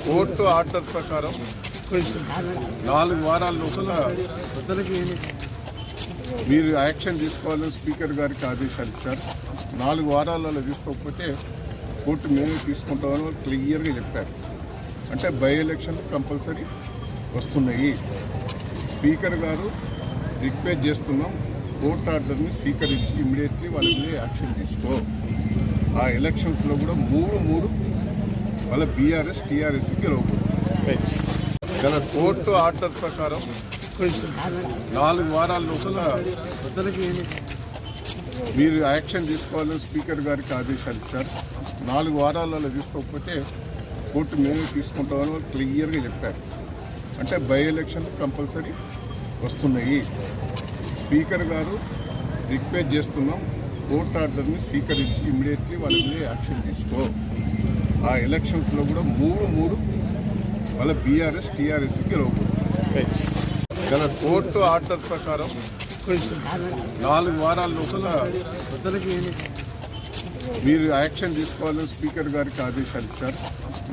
Court order ప్రకారం 4 వారాల లోపల మీరు యాక్షన్ తీసుకోవాలని స్పీకర్ గారికి ఆదేశాలు ఇచ్చారు. 4 వారాలలో తీసుకోకపోతే కోర్టు మేమే తీసుకుంటామని క్లియర్గా చెప్పారు. అంటే బై ఎలక్షన్ కంపల్సరీ వస్తున్నాయి. స్పీకర్ గారు రిక్వెస్ట్ చేస్తున్నాం, కోర్టు ఆర్డర్ని స్వీకరించి ఇమ్మీడియట్లీ వాళ్ళ మీద యాక్షన్ తీసుకో. ఆ ఎలక్షన్స్లో కూడా మూడు వాళ్ళ బీఆర్ఎస్ టీఆర్ఎస్ గెలవకూడదు. కోర్టు ఆర్డర్ ప్రకారం 4 వారాల లోపల మీరు యాక్షన్ తీసుకోవాలని స్పీకర్ గారికి ఆదేశాలు ఇచ్చారు. 4 వారాలలో తీసుకోకపోతే కోర్టు మేమే తీసుకుంటామని క్లియర్గా చెప్పారు. అంటే బై ఎలక్షన్ కంపల్సరీ వస్తున్నాయి. స్పీకర్ గారు రిక్వెస్ట్ చేస్తున్నాం, కోర్టు ఆర్డర్ని స్వీకరించి ఇమ్మీడియట్లీ వాళ్ళ మీద యాక్షన్ తీసుకో. ఆ ఎలక్షన్స్లో కూడా మూడు వాళ్ళ బీఆర్ఎస్ టీఆర్ఎస్ గెలవకూడదు. కోర్టు ఆర్డర్ ప్రకారం 4 వారాల లోపల మీరు యాక్షన్ తీసుకోవాలని స్పీకర్ గారికి ఆదేశాలు ఇచ్చారు.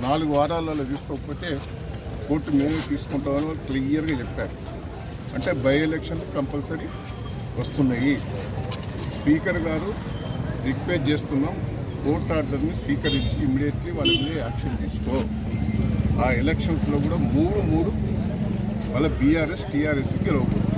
4 వారాలలో తీసుకోకపోతే కోర్టు మేమే తీసుకుంటామని క్లియర్గా చెప్పారు. అంటే బై ఎలక్షన్ కంపల్సరీ వస్తున్నాయి. స్పీకర్ గారు రిక్వెస్ట్ చేస్తున్నాం, కోర్టు ఆర్డర్ని స్వీకరించి ఇమ్మీడియట్లీ వాళ్ళ మీద యాక్షన్ తీసుకో. ఆ ఎలక్షన్స్లో కూడా మూడు వాళ్ళ బీఆర్ఎస్ టీఆర్ఎస్ గెలవకూడదు.